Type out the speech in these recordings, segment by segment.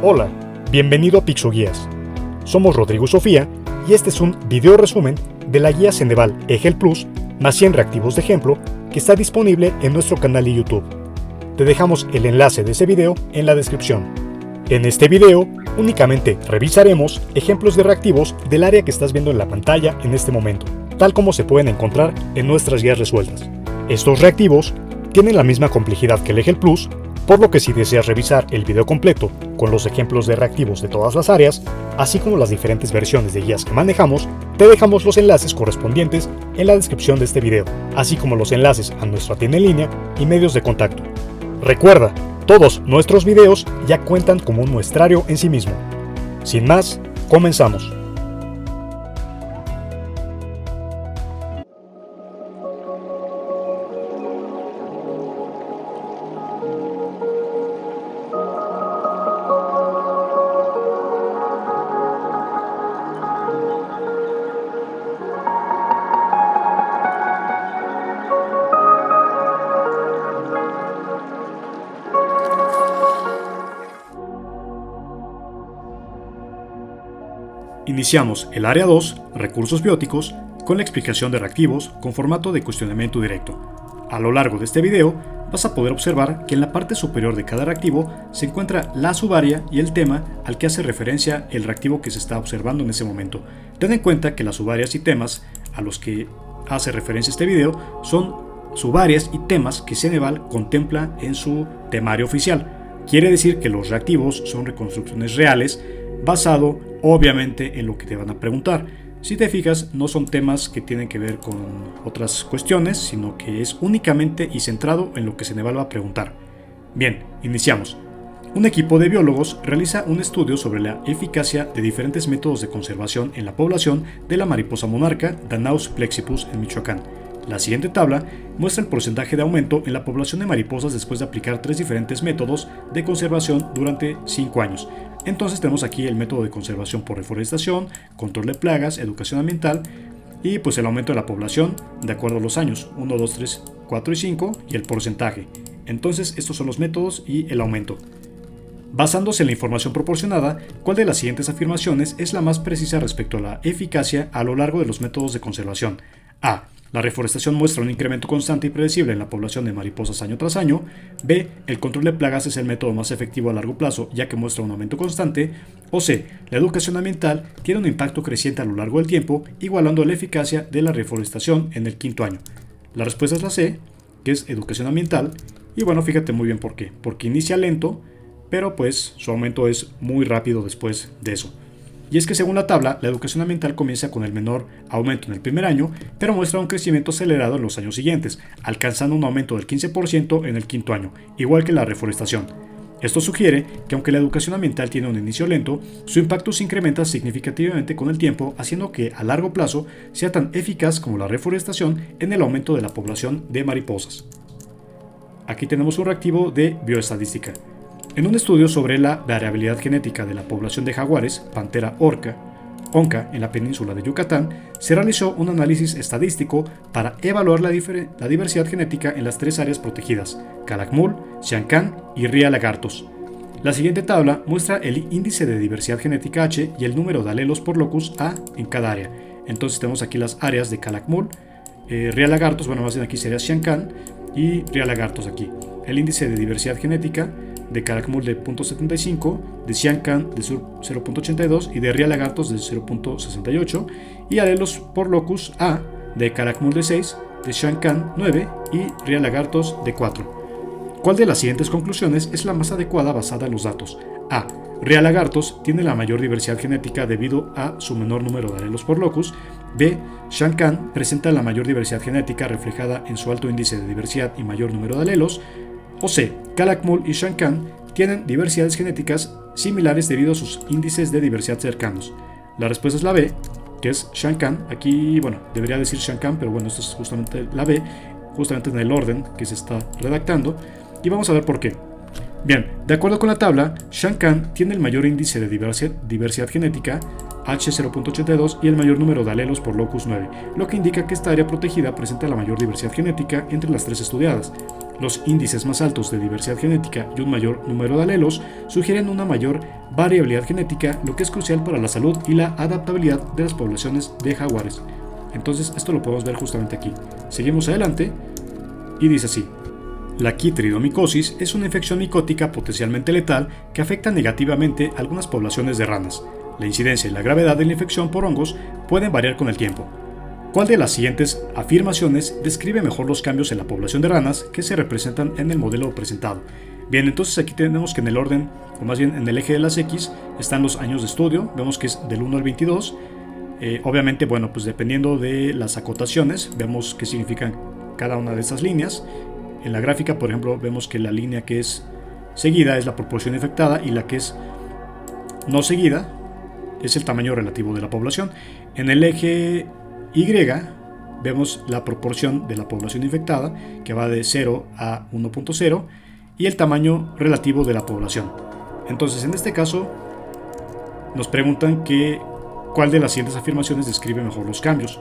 Hola, bienvenido a Pixoguías. Somos Rodrigo y Sofía y este es un video resumen de la guía Ceneval EGEL Plus más 100 reactivos de ejemplo que está disponible en nuestro canal de YouTube. Te dejamos el enlace de ese video en la descripción. En este video únicamente revisaremos ejemplos de reactivos del área que estás viendo en la pantalla en este momento, tal como se pueden encontrar en nuestras guías resueltas. Estos reactivos tienen la misma complejidad que el EGEL Plus, por lo que si deseas revisar el video completo con los ejemplos de reactivos de todas las áreas, así como las diferentes versiones de guías que manejamos, te dejamos los enlaces correspondientes en la descripción de este video, así como los enlaces a nuestra tienda en línea y medios de contacto. Recuerda, todos nuestros videos ya cuentan como un muestrario en sí mismo. Sin más, comenzamos. Iniciamos el área 2, recursos bióticos, con la explicación de reactivos con formato de cuestionamiento directo. A lo largo de este video vas a poder observar que en la parte superior de cada reactivo se encuentra la subárea y el tema al que hace referencia el reactivo que se está observando en ese momento. Ten en cuenta que las subáreas y temas a los que hace referencia este video son subáreas y temas que Ceneval contempla en su temario oficial. Quiere decir que los reactivos son reconstrucciones reales basado obviamente en lo que te van a preguntar. Si te fijas, no son temas que tienen que ver con otras cuestiones, sino que es únicamente y centrado en lo que Ceneval va a preguntar. Bien, iniciamos. Un equipo de biólogos realiza un estudio sobre la eficacia de diferentes métodos de conservación en la población de la mariposa monarca Danaus plexippus en Michoacán. La siguiente tabla muestra el porcentaje de aumento en la población de mariposas después de aplicar 3 diferentes métodos de conservación durante 5 años. Entonces tenemos aquí el método de conservación por reforestación, control de plagas, educación ambiental y pues el aumento de la población de acuerdo a los años 1, 2, 3, 4 y 5 y el porcentaje. Entonces estos son los métodos y el aumento. Basándose en la información proporcionada, ¿cuál de las siguientes afirmaciones es la más precisa respecto a la eficacia a lo largo de los métodos de conservación? A. La reforestación muestra un incremento constante y predecible en la población de mariposas año tras año. B. El control de plagas es el método más efectivo a largo plazo, ya que muestra un aumento constante. O C. La educación ambiental tiene un impacto creciente a lo largo del tiempo, igualando la eficacia de la reforestación en el 5º año. La respuesta es la C, que es educación ambiental. Y bueno, fíjate muy bien por qué. Porque inicia lento, pero pues su aumento es muy rápido después de eso. Y es que según la tabla, la educación ambiental comienza con el menor aumento en el primer año, pero muestra un crecimiento acelerado en los años siguientes, alcanzando un aumento del 15% en el 5º año, igual que la reforestación. Esto sugiere que aunque la educación ambiental tiene un inicio lento, su impacto se incrementa significativamente con el tiempo, haciendo que a largo plazo sea tan eficaz como la reforestación en el aumento de la población de mariposas. Aquí tenemos un reactivo de bioestadística. En un estudio sobre la variabilidad genética de la población de jaguares, pantera onca en la península de Yucatán, se realizó un análisis estadístico para evaluar la diversidad genética en las 3 áreas protegidas, Calakmul, Siancán y Ría Lagartos. La siguiente tabla muestra el índice de diversidad genética H y el número de alelos por locus A en cada área. Entonces tenemos aquí las áreas de Calakmul, Ría Lagartos, bueno más bien aquí sería Siancán y Ría Lagartos aquí. El índice de diversidad genética de Calakmul de 0.75, de Siancán de 0.82 y de Ría Lagartos de 0.68 y alelos por locus A de Calakmul de 6, de Siancán 9 y Ría Lagartos de 4. ¿Cuál de las siguientes conclusiones es la más adecuada basada en los datos? A. Ría Lagartos tiene la mayor diversidad genética debido a su menor número de alelos por locus. B. Siancán presenta la mayor diversidad genética reflejada en su alto índice de diversidad y mayor número de alelos. O C. Calakmul y Siancán tienen diversidades genéticas similares debido a sus índices de diversidad cercanos. La respuesta es la B, que es Siancán. Aquí, bueno, debería decir Siancán, pero bueno, esto es justamente la B, justamente en el orden que se está redactando. Y vamos a ver por qué. Bien, de acuerdo con la tabla, Siancán tiene el mayor índice de diversidad genética, H0.82, y el mayor número de alelos por locus 9, lo que indica que esta área protegida presenta la mayor diversidad genética entre las 3 estudiadas. Los índices más altos de diversidad genética y un mayor número de alelos sugieren una mayor variabilidad genética, lo que es crucial para la salud y la adaptabilidad de las poblaciones de jaguares. Entonces esto lo podemos ver justamente aquí. Seguimos adelante y dice así: la quitridiomicosis es una infección micótica potencialmente letal que afecta negativamente a algunas poblaciones de ranas. La incidencia y la gravedad de la infección por hongos pueden variar con el tiempo. ¿Cuál de las siguientes afirmaciones describe mejor los cambios en la población de ranas que se representan en el modelo presentado? Bien, entonces aquí tenemos que en el orden, o más bien en el eje de las X, están los años de estudio. Vemos que es del 1 al 22. Obviamente, bueno, pues dependiendo de las acotaciones, vemos qué significan cada una de estas líneas. En la gráfica, por ejemplo, vemos que la línea que es seguida es la proporción infectada y la que es no seguida es el tamaño relativo de la población. En el eje Y vemos la proporción de la población infectada, que va de 0 a 1.0, y el tamaño relativo de la población. Entonces, en este caso, nos preguntan cuál de las siguientes afirmaciones describe mejor los cambios.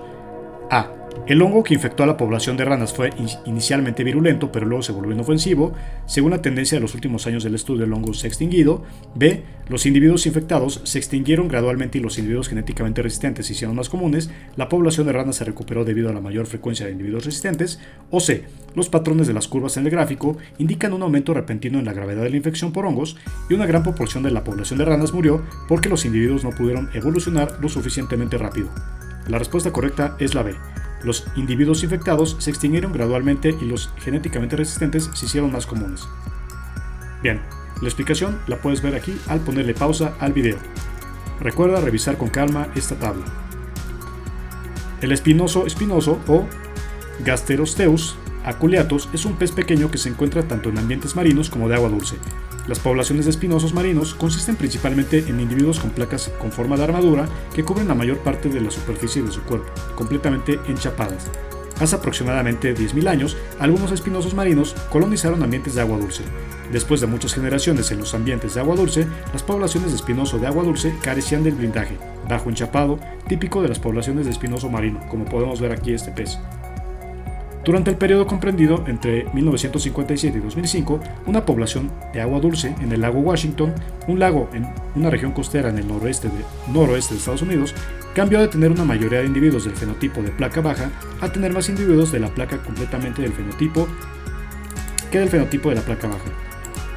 A. El hongo que infectó a la población de ranas fue inicialmente virulento, pero luego se volvió inofensivo. Según la tendencia de los últimos años del estudio, el hongo se ha extinguido. B. Los individuos infectados se extinguieron gradualmente y los individuos genéticamente resistentes se hicieron más comunes. La población de ranas se recuperó debido a la mayor frecuencia de individuos resistentes. O C. Los patrones de las curvas en el gráfico indican un aumento repentino en la gravedad de la infección por hongos y una gran proporción de la población de ranas murió porque los individuos no pudieron evolucionar lo suficientemente rápido. La respuesta correcta es la B. Los individuos infectados se extinguieron gradualmente y los genéticamente resistentes se hicieron más comunes. Bien, la explicación la puedes ver aquí al ponerle pausa al video. Recuerda revisar con calma esta tabla. El espinoso o Gasterosteus aculeatus es un pez pequeño que se encuentra tanto en ambientes marinos como de agua dulce. Las poblaciones de espinosos marinos consisten principalmente en individuos con placas con forma de armadura que cubren la mayor parte de la superficie de su cuerpo, completamente enchapadas. Hace aproximadamente 10.000 años, algunos espinosos marinos colonizaron ambientes de agua dulce. Después de muchas generaciones en los ambientes de agua dulce, las poblaciones de espinoso de agua dulce carecían del blindaje, bajo enchapado, típico de las poblaciones de espinoso marino, como podemos ver aquí este pez. Durante el periodo comprendido entre 1957 y 2005, una población de agua dulce en el lago Washington, un lago en una región costera en el noroeste de Estados Unidos, cambió de tener una mayoría de individuos del fenotipo de placa baja a tener más individuos de la placa completamente del fenotipo que del fenotipo de la placa baja.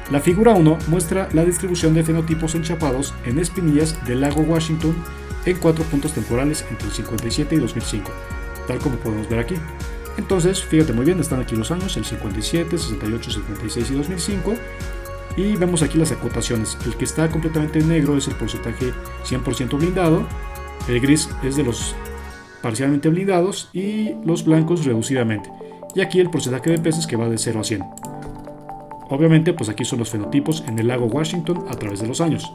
La figura 1 muestra la distribución de fenotipos enchapados en espinillas del lago Washington en 4 puntos temporales entre el 57 y 2005, tal como podemos ver aquí. Entonces, fíjate muy bien, están aquí los años, el 57, 68, 76 y 2005. Y vemos aquí las acotaciones. El que está completamente negro es el porcentaje 100% blindado. El gris es de los parcialmente blindados y los blancos reducidamente. Y aquí el porcentaje de peces que va de 0 a 100. Obviamente, pues aquí son los fenotipos en el lago Washington a través de los años.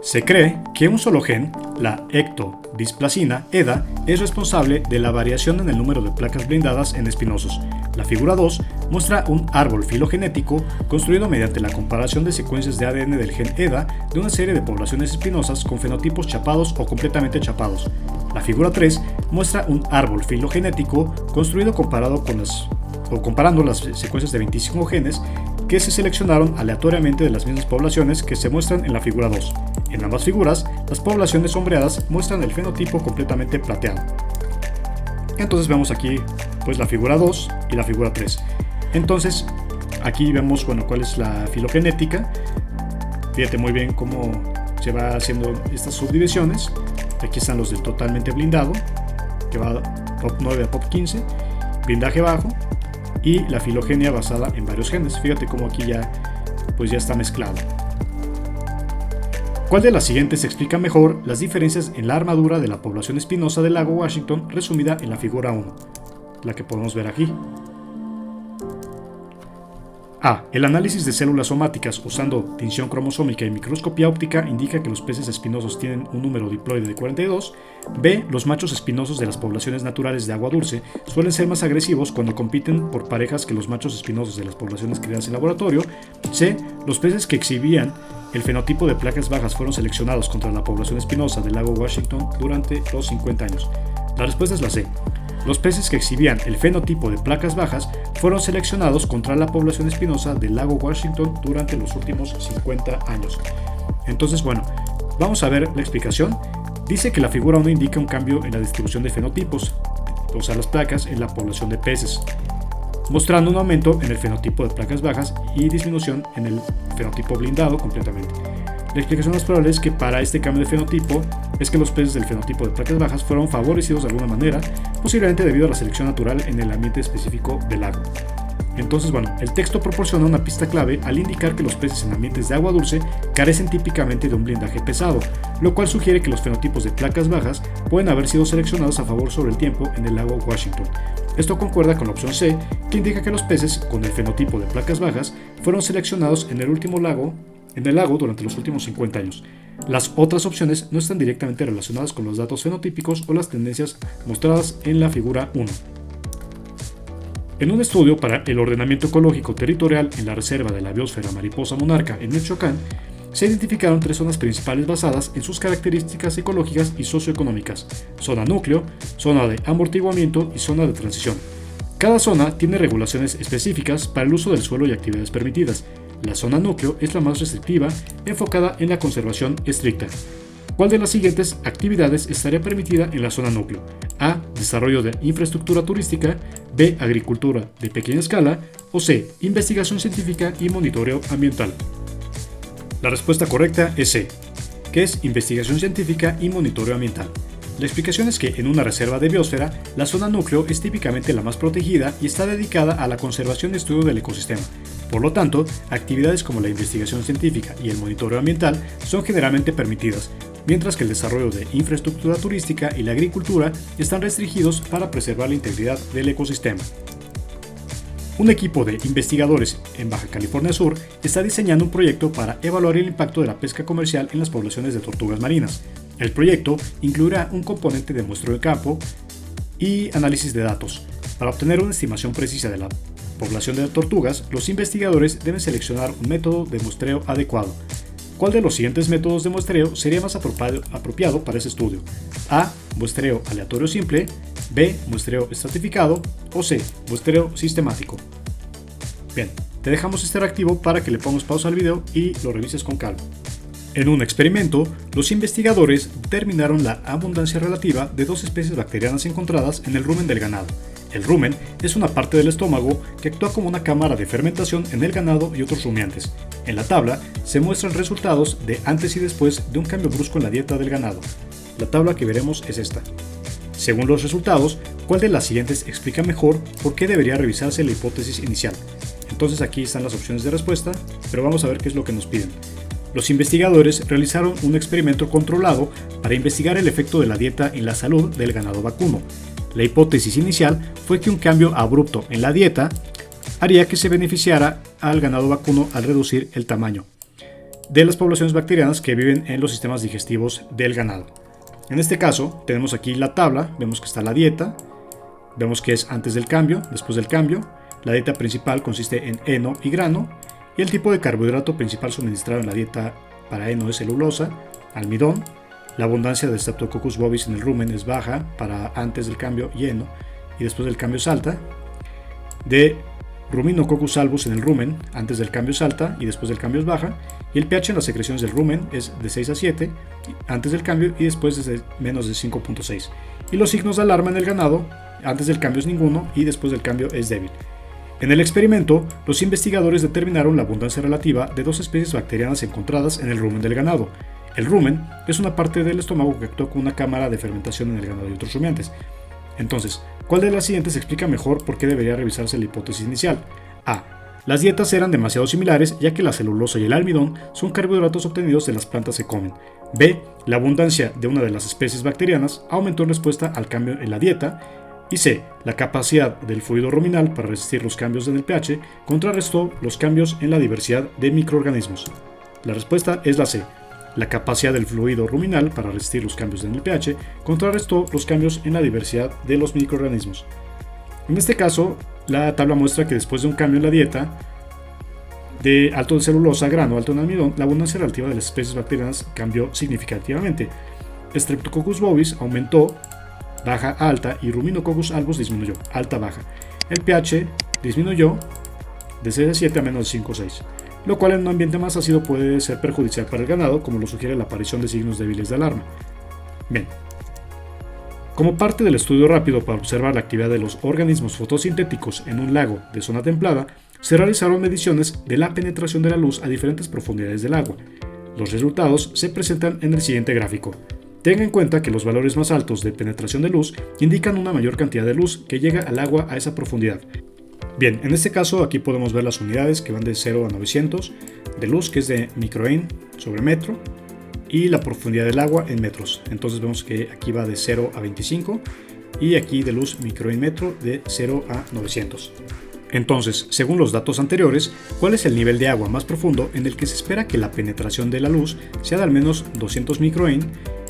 Se cree que un solo gen, la ectodisplacina EDA, es responsable de la variación en el número de placas blindadas en espinosos. La figura 2 muestra un árbol filogenético construido mediante la comparación de secuencias de ADN del gen EDA de una serie de poblaciones espinosas con fenotipos chapados o completamente chapados. La figura 3 muestra un árbol filogenético construido comparando las secuencias de 25 genes que se seleccionaron aleatoriamente de las mismas poblaciones que se muestran en la figura 2. En ambas figuras, las poblaciones sombreadas muestran el fenotipo completamente plateado. Entonces vemos aquí pues la figura 2 y la figura 3. Entonces aquí vemos cuál es la filogenética. Fíjate muy bien cómo se va haciendo estas subdivisiones. Aquí están los del totalmente blindado, que va POP 9 a POP 15, blindaje bajo, y la filogenia basada en varios genes. Fíjate cómo aquí ya está mezclado. ¿Cuál de las siguientes explica mejor las diferencias en la armadura de la población espinosa del lago Washington resumida en la figura 1, la que podemos ver aquí? A. El análisis de células somáticas usando tinción cromosómica y microscopía óptica indica que los peces espinosos tienen un número diploide de 42. B. Los machos espinosos de las poblaciones naturales de agua dulce suelen ser más agresivos cuando compiten por parejas que los machos espinosos de las poblaciones criadas en laboratorio. C. Los peces que exhibían el fenotipo de placas bajas fueron seleccionados contra la población espinosa del lago Washington durante los 50 años. La respuesta es la C. Los peces que exhibían el fenotipo de placas bajas fueron seleccionados contra la población espinosa del lago Washington durante los últimos 50 años. Entonces, bueno, vamos a ver la explicación. Dice que la figura 1 indica un cambio en la distribución de fenotipos, o sea, las placas en la población de peces, mostrando un aumento en el fenotipo de placas bajas y disminución en el fenotipo blindado completamente. La explicación más probable es que para este cambio de fenotipo es que los peces del fenotipo de placas bajas fueron favorecidos de alguna manera, posiblemente debido a la selección natural en el ambiente específico del lago. Entonces, bueno, el texto proporciona una pista clave al indicar que los peces en ambientes de agua dulce carecen típicamente de un blindaje pesado, lo cual sugiere que los fenotipos de placas bajas pueden haber sido seleccionados a favor sobre el tiempo en el lago Washington. Esto concuerda con la opción C, que indica que los peces con el fenotipo de placas bajas fueron seleccionados en el lago durante los últimos 50 años. Las otras opciones no están directamente relacionadas con los datos fenotípicos o las tendencias mostradas en la figura 1. En un estudio para el ordenamiento ecológico territorial en la reserva de la biosfera Mariposa Monarca en Michoacán, se identificaron 3 zonas principales basadas en sus características ecológicas y socioeconómicas: zona núcleo, zona de amortiguamiento y zona de transición. Cada zona tiene regulaciones específicas para el uso del suelo y actividades permitidas. La zona núcleo es la más restrictiva, enfocada en la conservación estricta. ¿Cuál de las siguientes actividades estaría permitida en la zona núcleo? A. Desarrollo de infraestructura turística. B. Agricultura de pequeña escala. O C. Investigación científica y monitoreo ambiental. La respuesta correcta es C, que es investigación científica y monitoreo ambiental. La explicación es que en una reserva de biosfera, la zona núcleo es típicamente la más protegida y está dedicada a la conservación y estudio del ecosistema. Por lo tanto, actividades como la investigación científica y el monitoreo ambiental son generalmente permitidas, mientras que el desarrollo de infraestructura turística y la agricultura están restringidos para preservar la integridad del ecosistema. Un equipo de investigadores en Baja California Sur está diseñando un proyecto para evaluar el impacto de la pesca comercial en las poblaciones de tortugas marinas. El proyecto incluirá un componente de muestreo de campo y análisis de datos. Para obtener una estimación precisa de la población de tortugas, los investigadores deben seleccionar un método de muestreo adecuado. ¿Cuál de los siguientes métodos de muestreo sería más apropiado para ese estudio? A. Muestreo aleatorio simple. B. Muestreo estratificado. O C. Muestreo sistemático. Bien, te dejamos este reactivo para que le pongas pausa al video y lo revises con calma. En un experimento, los investigadores determinaron la abundancia relativa de 2 especies bacterianas encontradas en el rumen del ganado. El rumen es una parte del estómago que actúa como una cámara de fermentación en el ganado y otros rumiantes. En la tabla se muestran resultados de antes y después de un cambio brusco en la dieta del ganado. La tabla que veremos es esta. Según los resultados, ¿cuál de las siguientes explica mejor por qué debería revisarse la hipótesis inicial? Entonces aquí están las opciones de respuesta, pero vamos a ver qué es lo que nos piden. Los investigadores realizaron un experimento controlado para investigar el efecto de la dieta en la salud del ganado vacuno. La hipótesis inicial fue que un cambio abrupto en la dieta haría que se beneficiara al ganado vacuno al reducir el tamaño de las poblaciones bacterianas que viven en los sistemas digestivos del ganado. En este caso, tenemos aquí la tabla, vemos que está la dieta, vemos que es antes del cambio, después del cambio. La dieta principal consiste en heno y grano, y el tipo de carbohidrato principal suministrado en la dieta para heno es celulosa, almidón. La abundancia de Streptococcus bovis en el rumen es baja para antes del cambio y heno, y después del cambio es alta. De Ruminococcus albus en el rumen, antes del cambio es alta y después del cambio es baja, y el pH en las secreciones del rumen es de 6 a 7, antes del cambio y después es de menos de 5.6. Y los signos de alarma en el ganado, antes del cambio es ninguno y después del cambio es débil. En el experimento, los investigadores determinaron la abundancia relativa de 2 especies bacterianas encontradas en el rumen del ganado. El rumen es una parte del estómago que actúa como una cámara de fermentación en el ganado y otros rumiantes. Entonces, ¿cuál de las siguientes explica mejor por qué debería revisarse la hipótesis inicial? A. Las dietas eran demasiado similares, ya que la celulosa y el almidón son carbohidratos obtenidos de las plantas que comen. B. La abundancia de una de las especies bacterianas aumentó en respuesta al cambio en la dieta. Y C. La capacidad del fluido ruminal para resistir los cambios en el pH contrarrestó los cambios en la diversidad de microorganismos. La respuesta es la C. La capacidad del fluido ruminal para resistir los cambios en el pH contrarrestó los cambios en la diversidad de los microorganismos. En este caso, la tabla muestra que después de un cambio en la dieta de alto en celulosa, grano, alto en almidón, la abundancia relativa de las especies bacterianas cambió significativamente. Streptococcus bovis aumentó baja a alta y Ruminococcus albus disminuyó, alta a baja. El pH disminuyó de 6 a 7 a menos de 5 o 6, lo cual en un ambiente más ácido puede ser perjudicial para el ganado, como lo sugiere la aparición de signos débiles de alarma. Bien. Como parte del estudio rápido para observar la actividad de los organismos fotosintéticos en un lago de zona templada, se realizaron mediciones de la penetración de la luz a diferentes profundidades del agua. Los resultados se presentan en el siguiente gráfico. Tenga en cuenta que los valores más altos de penetración de luz indican una mayor cantidad de luz que llega al agua a esa profundidad. Bien, en este caso aquí podemos ver las unidades que van de 0 a 900 de luz, que es de microen sobre metro, y la profundidad del agua en metros. Entonces vemos que aquí va de 0 a 25 y aquí de luz microen metro de 0 a 900. Entonces, según los datos anteriores, ¿cuál es el nivel de agua más profundo en el que se espera que la penetración de la luz sea de al menos 200 microen?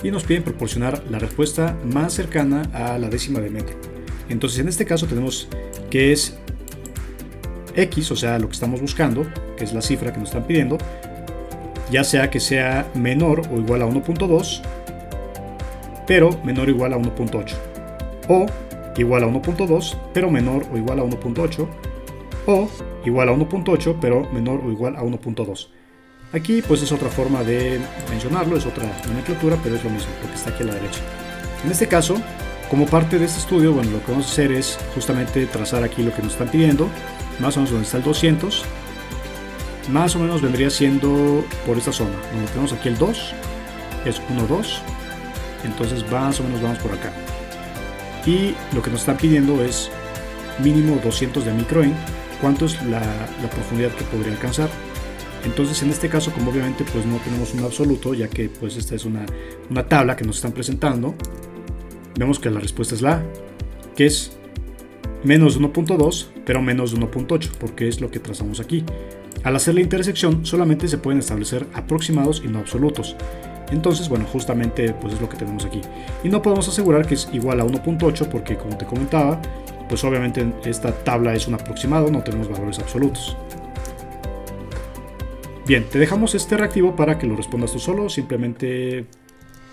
Y nos piden proporcionar la respuesta más cercana a la décima de metro. Entonces, en este caso tenemos que es X, o sea, lo que estamos buscando, que es la cifra que nos están pidiendo, ya sea que sea menor o igual a 1.2, pero menor o igual a 1.8, o igual a 1.2, pero menor o igual a 1.8, o igual a 1.8, pero menor o igual a 1.2. Aquí pues es otra forma de mencionarlo, es otra nomenclatura, pero es lo mismo, lo que está aquí a la derecha. En este caso, como parte de este estudio, bueno, lo que vamos a hacer es justamente trazar aquí lo que nos están pidiendo, más o menos donde está el 200, más o menos vendría siendo por esta zona, donde tenemos aquí el 2, es 1, 2, entonces más o menos vamos por acá. Y lo que nos están pidiendo es mínimo 200 de microen, cuánto es la profundidad que podría alcanzar. Entonces en este caso, como obviamente pues no tenemos un absoluto, ya que pues esta es una tabla que nos están presentando, vemos que la respuesta es la A, que es menos de 1.2, pero menos de 1.8, porque es lo que trazamos aquí. Al hacer la intersección solamente se pueden establecer aproximados y no absolutos. Entonces, bueno, justamente pues es lo que tenemos aquí. Y no podemos asegurar que es igual a 1.8 porque, como te comentaba, pues obviamente esta tabla es un aproximado, no tenemos valores absolutos. Bien, te dejamos este reactivo para que lo respondas tú solo, simplemente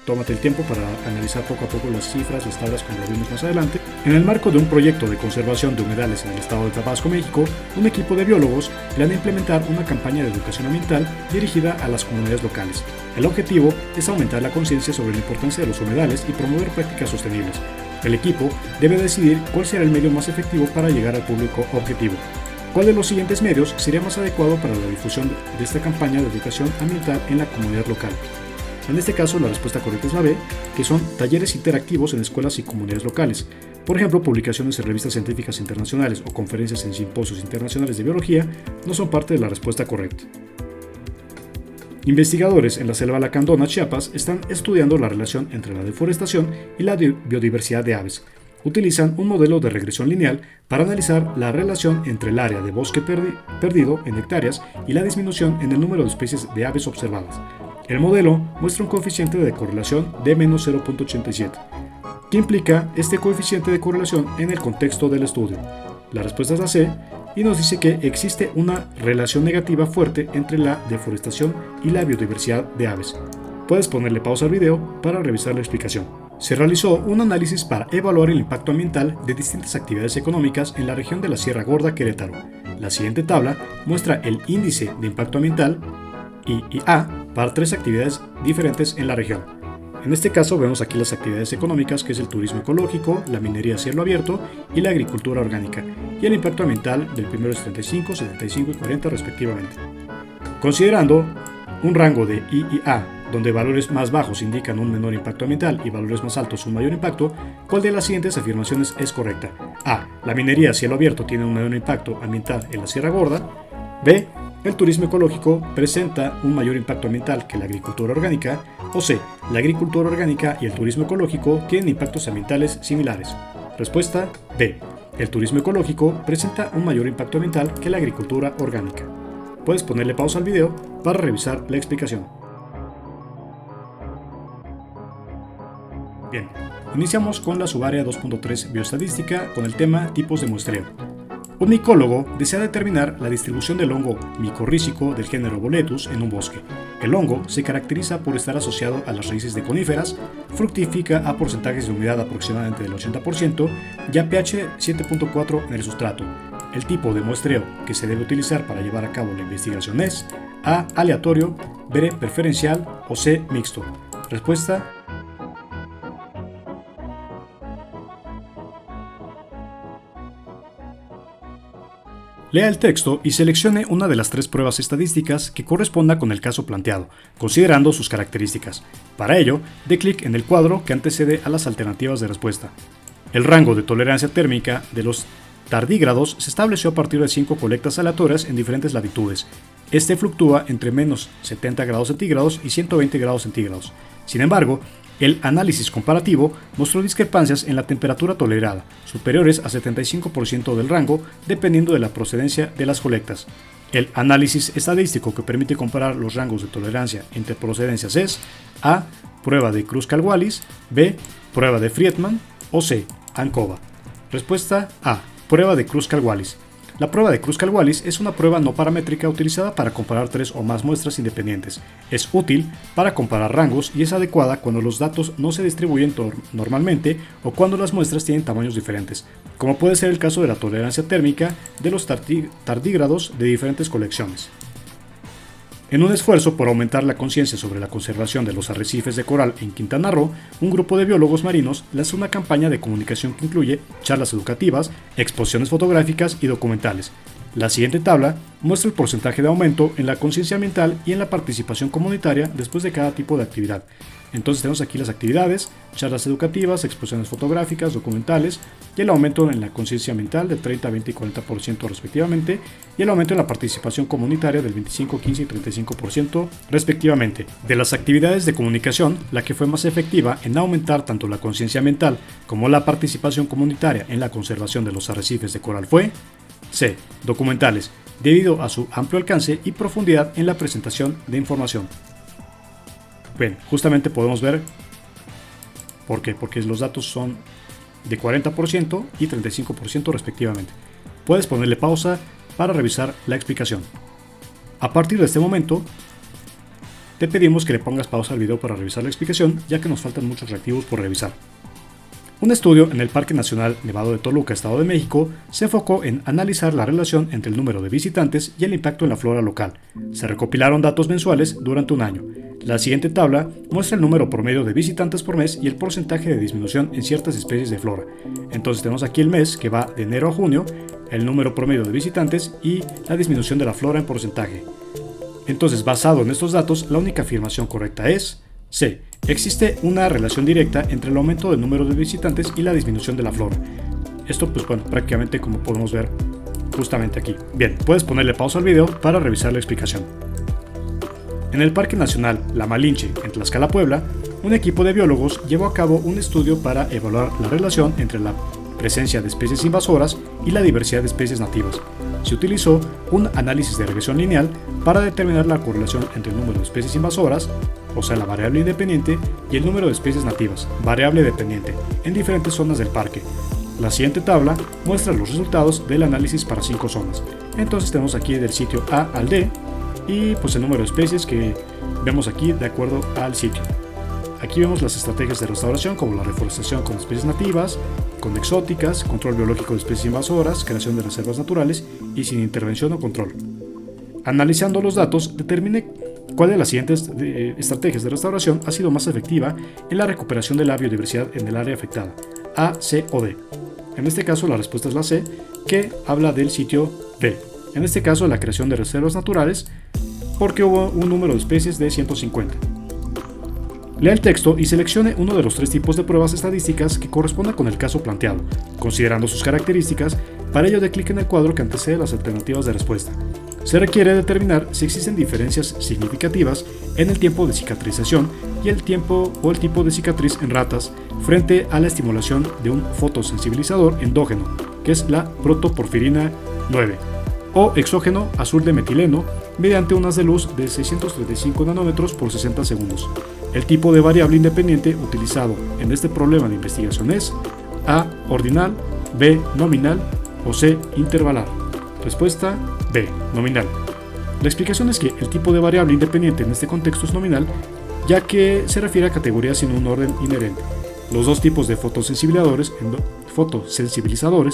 tómate el tiempo para analizar poco a poco las cifras, las tablas como lo vimos más adelante. En el marco de un proyecto de conservación de humedales en el estado de Tabasco, México, un equipo de biólogos planea implementar una campaña de educación ambiental dirigida a las comunidades locales. El objetivo es aumentar la conciencia sobre la importancia de los humedales y promover prácticas sostenibles. El equipo debe decidir cuál será el medio más efectivo para llegar al público objetivo. ¿Cuál de los siguientes medios sería más adecuado para la difusión de esta campaña de educación ambiental en la comunidad local? En este caso, la respuesta correcta es la B, que son talleres interactivos en escuelas y comunidades locales. Por ejemplo, publicaciones en revistas científicas internacionales o conferencias en simposios internacionales de biología no son parte de la respuesta correcta. Investigadores en la selva lacandona, Chiapas, están estudiando la relación entre la deforestación y la biodiversidad de aves. Utilizan un modelo de regresión lineal para analizar la relación entre el área de bosque perdido en hectáreas y la disminución en el número de especies de aves observadas. El modelo muestra un coeficiente de correlación de menos 0.87. ¿Qué implica este coeficiente de correlación en el contexto del estudio? La respuesta es la C, y nos dice que existe una relación negativa fuerte entre la deforestación y la biodiversidad de aves. Puedes ponerle pausa al video para revisar la explicación. Se realizó un análisis para evaluar el impacto ambiental de distintas actividades económicas en la región de la Sierra Gorda, Querétaro. La siguiente tabla muestra el índice de impacto ambiental IIA para 3 actividades diferentes en la región. En este caso vemos aquí las actividades económicas, que es el turismo ecológico, la minería a cielo abierto y la agricultura orgánica, y el impacto ambiental del primero es 35, 75 y 40 respectivamente. Considerando un rango de IIA, donde valores más bajos indican un menor impacto ambiental y valores más altos un mayor impacto, ¿cuál de las siguientes afirmaciones es correcta? A. La minería a cielo abierto tiene un menor impacto ambiental en la Sierra Gorda. B. El turismo ecológico presenta un mayor impacto ambiental que la agricultura orgánica. O C. La agricultura orgánica y el turismo ecológico tienen impactos ambientales similares. Respuesta B. El turismo ecológico presenta un mayor impacto ambiental que la agricultura orgánica. Puedes ponerle pausa al video para revisar la explicación. Bien, iniciamos con la subárea 2.3 Bioestadística con el tema tipos de muestreo. Un micólogo desea determinar la distribución del hongo micorrícico del género Boletus en un bosque. El hongo se caracteriza por estar asociado a las raíces de coníferas, fructifica a porcentajes de humedad aproximadamente del 80% y a pH 7.4 en el sustrato. El tipo de muestreo que se debe utilizar para llevar a cabo la investigación es A. Aleatorio, B. Preferencial o C. Mixto. Respuesta: lea el texto y seleccione una de las 3 pruebas estadísticas que corresponda con el caso planteado, considerando sus características. Para ello, dé clic en el cuadro que antecede a las alternativas de respuesta. El rango de tolerancia térmica de los tardígrados se estableció a partir de 5 colectas aleatorias en diferentes latitudes. Este fluctúa entre menos 70 grados centígrados y 120 grados centígrados. Sin embargo, el análisis comparativo mostró discrepancias en la temperatura tolerada, superiores a 75% del rango, dependiendo de la procedencia de las colectas. El análisis estadístico que permite comparar los rangos de tolerancia entre procedencias es A. Prueba de Kruskal-Wallis, B. Prueba de Friedman o C. ANCOVA. Respuesta A. Prueba de Kruskal-Wallis. La prueba de Kruskal-Wallis es una prueba no paramétrica utilizada para comparar 3 o más muestras independientes. Es útil para comparar rangos y es adecuada cuando los datos no se distribuyen normalmente o cuando las muestras tienen tamaños diferentes, como puede ser el caso de la tolerancia térmica de los tardígrados de diferentes colecciones. En un esfuerzo por aumentar la conciencia sobre la conservación de los arrecifes de coral en Quintana Roo, un grupo de biólogos marinos lanzó una campaña de comunicación que incluye charlas educativas, exposiciones fotográficas y documentales. La siguiente tabla muestra el porcentaje de aumento en la conciencia ambiental y en la participación comunitaria después de cada tipo de actividad. Entonces tenemos aquí las actividades, charlas educativas, exposiciones fotográficas, documentales, y el aumento en la conciencia ambiental del 30, 20 y 40% respectivamente, y el aumento en la participación comunitaria del 25, 15 y 35% respectivamente. De las actividades de comunicación, la que fue más efectiva en aumentar tanto la conciencia ambiental como la participación comunitaria en la conservación de los arrecifes de coral fue C. Documentales, debido a su amplio alcance y profundidad en la presentación de información. Bien, justamente podemos ver por qué, porque los datos son de 40% y 35% respectivamente. Puedes ponerle pausa para revisar la explicación. A partir de este momento, te pedimos que le pongas pausa al video para revisar la explicación, ya que nos faltan muchos reactivos por revisar. Un estudio en el Parque Nacional Nevado de Toluca, Estado de México, se enfocó en analizar la relación entre el número de visitantes y el impacto en la flora local. Se recopilaron datos mensuales durante un año. La siguiente tabla muestra el número promedio de visitantes por mes y el porcentaje de disminución en ciertas especies de flora. Entonces tenemos aquí el mes que va de enero a junio, el número promedio de visitantes y la disminución de la flora en porcentaje. Entonces, basado en estos datos, la única afirmación correcta es C. Existe una relación directa entre el aumento del número de visitantes y la disminución de la flora. Esto, pues bueno, prácticamente como podemos ver justamente aquí. Bien, puedes ponerle pausa al video para revisar la explicación. En el Parque Nacional La Malinche, en Tlaxcala, Puebla, un equipo de biólogos llevó a cabo un estudio para evaluar la relación entre la presencia de especies invasoras y la diversidad de especies nativas. Se utilizó un análisis de regresión lineal para determinar la correlación entre el número de especies invasoras, o sea la variable independiente, y el número de especies nativas, variable dependiente, en diferentes zonas del parque. La siguiente tabla muestra los resultados del análisis para 5 zonas. Entonces tenemos aquí del sitio A al D, y pues el número de especies que vemos aquí de acuerdo al sitio. Aquí vemos las estrategias de restauración como la reforestación con especies nativas, con exóticas, control biológico de especies invasoras, creación de reservas naturales y sin intervención o control. Analizando los datos, determine cuál de las siguientes estrategias de restauración ha sido más efectiva en la recuperación de la biodiversidad en el área afectada, A, C o D. En este caso la respuesta es la C, que habla del sitio D. En este caso la creación de reservas naturales, porque hubo un número de especies de 150. Lea el texto y seleccione uno de los 3 tipos de pruebas estadísticas que corresponda con el caso planteado, considerando sus características. Para ello dé clic en el cuadro que antecede las alternativas de respuesta. Se requiere determinar si existen diferencias significativas en el tiempo de cicatrización y el tiempo o el tipo de cicatriz en ratas frente a la estimulación de un fotosensibilizador endógeno, que es la protoporfirina 9, o exógeno azul de metileno mediante un haz de luz de 635 nanómetros por 60 segundos. El tipo de variable independiente utilizado en este problema de investigación es A. Ordinal, B. Nominal o C. Intervalar. Respuesta B. Nominal. La explicación es que el tipo de variable independiente en este contexto es nominal, ya que se refiere a categorías sin un orden inherente. Los dos tipos de fotosensibilizadores,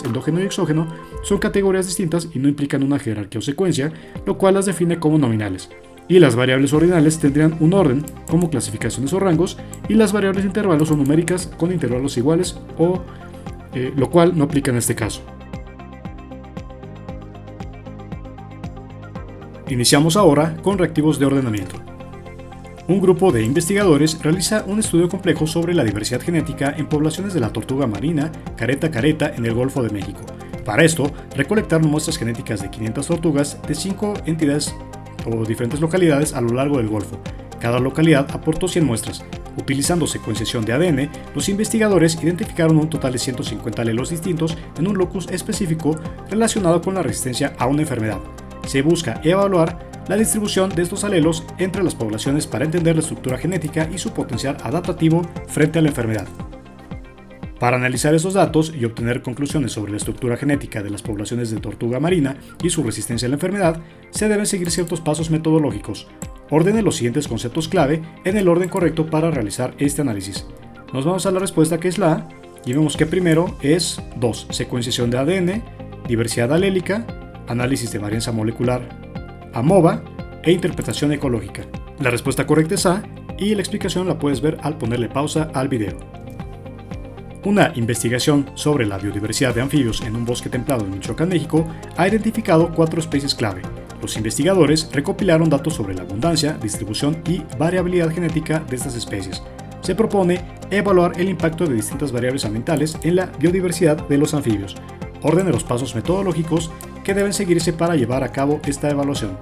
endógeno y exógeno, son categorías distintas y no implican una jerarquía o secuencia, lo cual las define como nominales. Y las variables ordinales tendrían un orden, como clasificaciones o rangos, y las variables intervalos o numéricas con intervalos iguales, lo cual no aplica en este caso. Iniciamos ahora con reactivos de ordenamiento. Un grupo de investigadores realiza un estudio complejo sobre la diversidad genética en poblaciones de la tortuga marina careta careta en el Golfo de México. Para esto, recolectaron muestras genéticas de 500 tortugas de 5 entidades o diferentes localidades a lo largo del Golfo. Cada localidad aportó 100 muestras. Utilizando secuenciación de ADN, los investigadores identificaron un total de 150 alelos distintos en un locus específico relacionado con la resistencia a una enfermedad. Se busca evaluar la distribución de estos alelos entre las poblaciones para entender la estructura genética y su potencial adaptativo frente a la enfermedad. Para analizar esos datos y obtener conclusiones sobre la estructura genética de las poblaciones de tortuga marina y su resistencia a la enfermedad, se deben seguir ciertos pasos metodológicos. Ordene los siguientes conceptos clave en el orden correcto para realizar este análisis. Nos vamos a la respuesta, que es la A, y vemos que primero es 2. Secuenciación de ADN, diversidad alélica, análisis de varianza molecular AMOVA e interpretación ecológica. La respuesta correcta es A, y la explicación la puedes ver al ponerle pausa al video. Una investigación sobre la biodiversidad de anfibios en un bosque templado en Michoacán, México, ha identificado 4 especies clave. Los investigadores recopilaron datos sobre la abundancia, distribución y variabilidad genética de estas especies. Se propone evaluar el impacto de distintas variables ambientales en la biodiversidad de los anfibios. Ordene los pasos metodológicos que deben seguirse para llevar a cabo esta evaluación.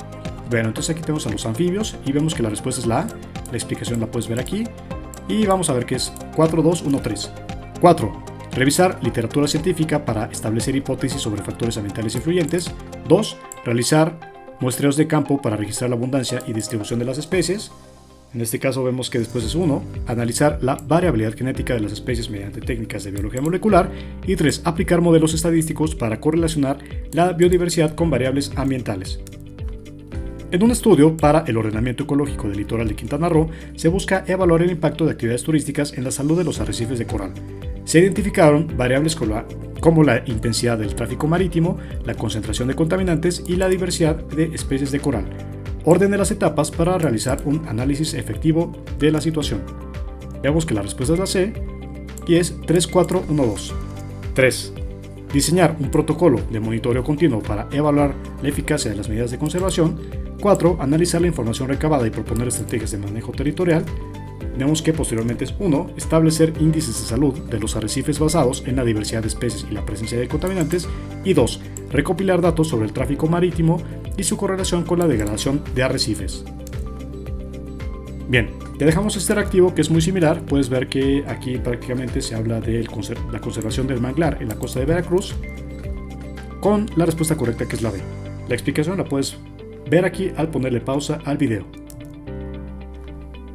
Bueno, entonces aquí tenemos a los anfibios y vemos que la respuesta es la A. La explicación la puedes ver aquí. Y vamos a ver que es 4, 2, 1, 3. 4. Revisar literatura científica para establecer hipótesis sobre factores ambientales influyentes. 2. Realizar muestreos de campo para registrar la abundancia y distribución de las especies. En este caso vemos que después es 1. Analizar la variabilidad genética de las especies mediante técnicas de biología molecular. Y 3. Aplicar modelos estadísticos para correlacionar la biodiversidad con variables ambientales. En un estudio para el ordenamiento ecológico del litoral de Quintana Roo, se busca evaluar el impacto de actividades turísticas en la salud de los arrecifes de coral. Se identificaron variables como la intensidad del tráfico marítimo, la concentración de contaminantes y la diversidad de especies de coral. Ordene las etapas para realizar un análisis efectivo de la situación. Veamos que la respuesta es la C, y es 3, 4, 1, 2. 3. Diseñar un protocolo de monitoreo continuo para evaluar la eficacia de las medidas de conservación. 4. Analizar la información recabada y proponer estrategias de manejo territorial. Vemos que posteriormente es 1. Establecer índices de salud de los arrecifes basados en la diversidad de especies y la presencia de contaminantes. Y 2. Recopilar datos sobre el tráfico marítimo y su correlación con la degradación de arrecifes. Bien, te dejamos este reactivo que es muy similar. Puedes ver que aquí prácticamente se habla de la conservación del manglar en la costa de Veracruz, con la respuesta correcta, que es la B. La explicación la puedes ver aquí al ponerle pausa al video.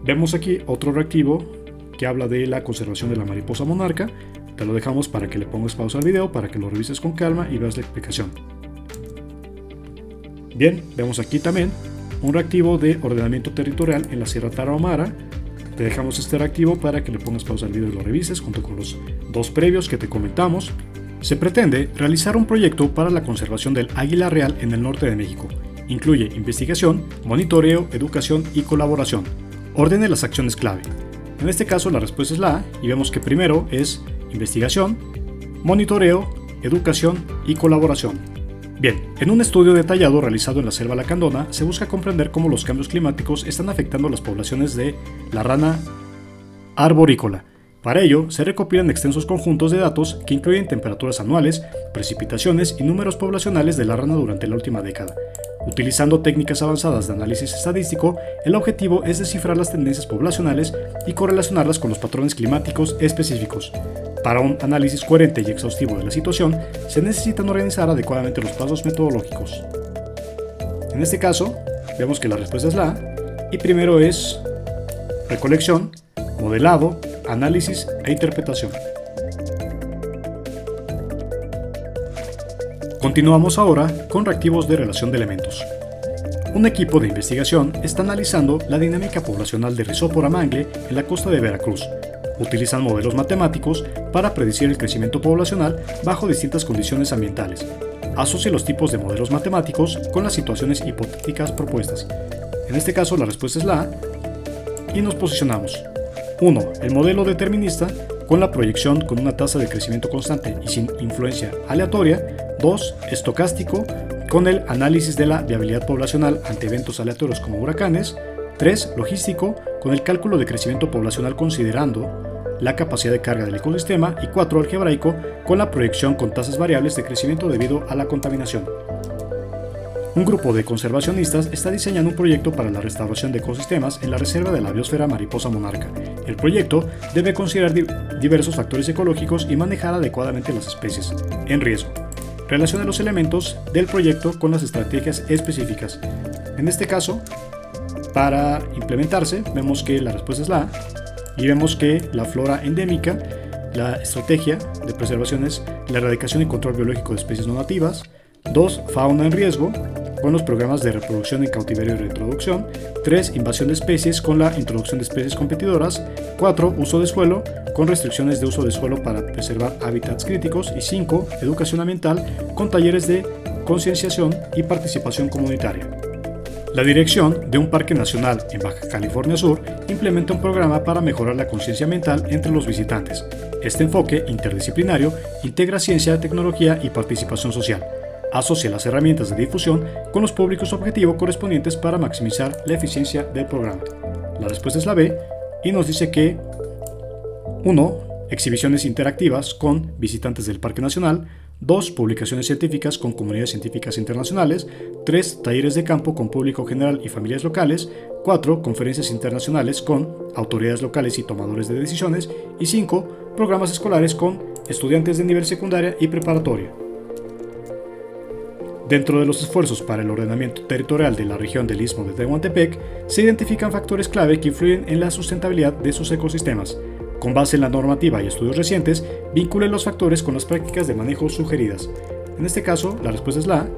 Vemos aquí otro reactivo que habla de la conservación de la mariposa monarca. Te lo dejamos para que le pongas pausa al video, para que lo revises con calma y veas la explicación. Bien, vemos aquí también un reactivo de ordenamiento territorial en la Sierra Tarahumara. Te dejamos este reactivo para que le pongas pausa al video y lo revises junto con los 2 previos que te comentamos. Se pretende realizar un proyecto para la conservación del águila real en el norte de México. Incluye investigación, monitoreo, educación y colaboración. Ordene las acciones clave. En este caso la respuesta es la A, y vemos que primero es investigación, monitoreo, educación y colaboración. Bien, en un estudio detallado realizado en la selva lacandona, se busca comprender cómo los cambios climáticos están afectando las poblaciones de la rana arborícola. Para ello, se recopilan extensos conjuntos de datos que incluyen temperaturas anuales, precipitaciones y números poblacionales de la rana durante la última década. Utilizando técnicas avanzadas de análisis estadístico, el objetivo es descifrar las tendencias poblacionales y correlacionarlas con los patrones climáticos específicos. Para un análisis coherente y exhaustivo de la situación, se necesitan organizar adecuadamente los pasos metodológicos. En este caso, vemos que la respuesta es la A, y primero es recolección, modelado, análisis e interpretación. Continuamos ahora con reactivos de relación de elementos. Un equipo de investigación está analizando la dinámica poblacional de Rhizopora mangle en la costa de Veracruz. Utilizan modelos matemáticos para predecir el crecimiento poblacional bajo distintas condiciones ambientales. Asocia los tipos de modelos matemáticos con las situaciones hipotéticas propuestas. En este caso, la respuesta es la A, y nos posicionamos. 1. El modelo determinista con la proyección con una tasa de crecimiento constante y sin influencia aleatoria. 2. Estocástico con el análisis de la viabilidad poblacional ante eventos aleatorios como huracanes. 3. Logístico con el cálculo de crecimiento poblacional considerando la capacidad de carga del ecosistema. Y 4. Algebraico con la proyección con tasas variables de crecimiento debido a la contaminación. Un grupo de conservacionistas está diseñando un proyecto para la restauración de ecosistemas en la reserva de la biosfera mariposa monarca. El proyecto debe considerar diversos factores ecológicos y manejar adecuadamente las especies en riesgo. Relaciona los elementos del proyecto con las estrategias específicas. En este caso, para implementarse, vemos que la respuesta es la A, y vemos que la flora endémica, la estrategia de preservación es la erradicación y control biológico de especies no nativas. 2. Fauna en riesgo, con los programas de reproducción en cautiverio y reintroducción. 3. Invasión de especies con la introducción de especies competidoras. 4. Uso de suelo, con restricciones de uso de suelo para preservar hábitats críticos. Y 5. Educación ambiental, con talleres de concienciación y participación comunitaria. La dirección de un parque nacional en Baja California Sur implementa un programa para mejorar la conciencia ambiental entre los visitantes. Este enfoque interdisciplinario integra ciencia, tecnología y participación social. Asocia las herramientas de difusión con los públicos objetivo correspondientes para maximizar la eficiencia del programa. La respuesta es la B y nos dice que 1. Exhibiciones interactivas con visitantes del Parque Nacional. 2. Publicaciones científicas con comunidades científicas internacionales. 3. Talleres de campo con público general y familias locales. 4. Conferencias internacionales con autoridades locales y tomadores de decisiones. Y 5. Programas escolares con estudiantes de nivel secundaria y preparatoria. Dentro de los esfuerzos para el ordenamiento territorial de la región del Istmo de Tehuantepec, se identifican factores clave que influyen en la sustentabilidad de sus ecosistemas. Con base en la normativa y estudios recientes, vinculen los factores con las prácticas de manejo sugeridas. En este caso, la respuesta es la A.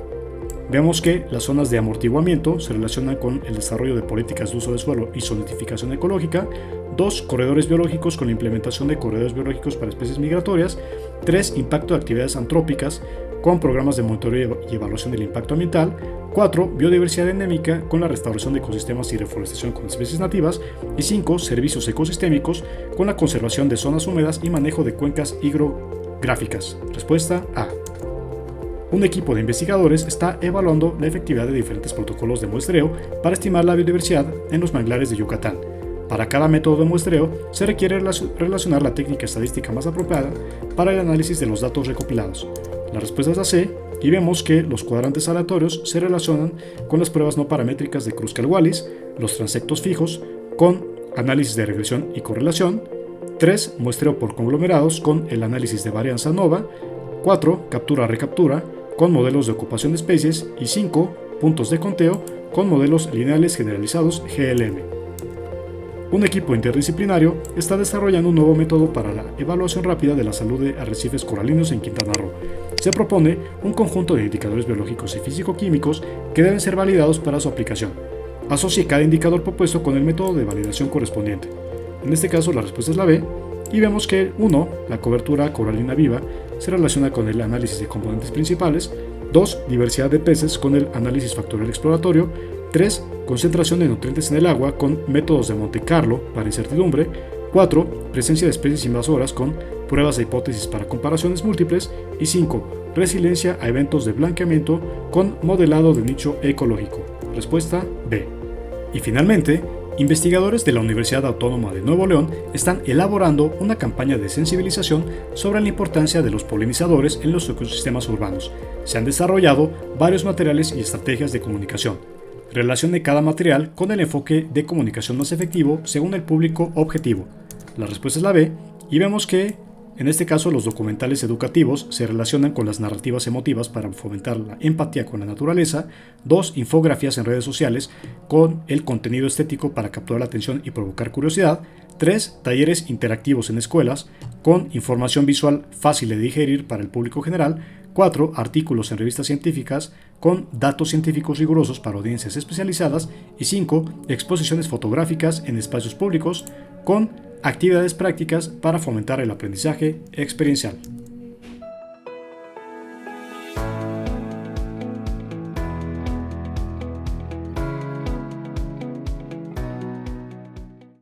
Vemos que las zonas de amortiguamiento se relacionan con el desarrollo de políticas de uso de suelo y zonificación ecológica. 2. Corredores biológicos con la implementación de corredores biológicos para especies migratorias. 3. Impacto de actividades antrópicas con programas de monitoreo y evaluación del impacto ambiental. 4. Biodiversidad endémica con la restauración de ecosistemas y reforestación con especies nativas. Y 5. Servicios ecosistémicos con la conservación de zonas húmedas y manejo de cuencas hidrográficas. Respuesta A. Un equipo de investigadores está evaluando la efectividad de diferentes protocolos de muestreo para estimar la biodiversidad en los manglares de Yucatán. Para cada método de muestreo se requiere relacionar la técnica estadística más apropiada para el análisis de los datos recopilados. La respuesta es la C, y vemos que los cuadrantes aleatorios se relacionan con las pruebas no paramétricas de Kruskal-Wallis, los transectos fijos con análisis de regresión y correlación. 3. Muestreo por conglomerados con el análisis de varianza ANOVA. 4. Captura-recaptura con modelos de ocupación de especies. Y 5. Puntos de conteo con modelos lineales generalizados GLM. Un equipo interdisciplinario está desarrollando un nuevo método para la evaluación rápida de la salud de arrecifes coralinos en Quintana Roo. Se propone un conjunto de indicadores biológicos y físico-químicos que deben ser validados para su aplicación. Asocie cada indicador propuesto con el método de validación correspondiente. En este caso, la respuesta es la B, y vemos que 1. La cobertura coralina viva se relaciona con el análisis de componentes principales. 2. Diversidad de peces con el análisis factorial exploratorio. 3. Concentración de nutrientes en el agua con métodos de Monte Carlo para incertidumbre. 4. Presencia de especies invasoras con pruebas de hipótesis para comparaciones múltiples. Y 5. Resiliencia a eventos de blanqueamiento con modelado de nicho ecológico. Respuesta B. Y finalmente, investigadores de la Universidad Autónoma de Nuevo León están elaborando una campaña de sensibilización sobre la importancia de los polinizadores en los ecosistemas urbanos. Se han desarrollado varios materiales y estrategias de comunicación. Relacione cada material con el enfoque de comunicación más efectivo según el público objetivo. La respuesta es la B, y vemos que, en este caso, los documentales educativos se relacionan con las narrativas emotivas para fomentar la empatía con la naturaleza. 2. Infografías en redes sociales con el contenido estético para capturar la atención y provocar curiosidad. 3. Talleres interactivos en escuelas con información visual fácil de digerir para el público general. 4 artículos en revistas científicas con datos científicos rigurosos para audiencias especializadas y 5 exposiciones fotográficas en espacios públicos con actividades prácticas para fomentar el aprendizaje experiencial.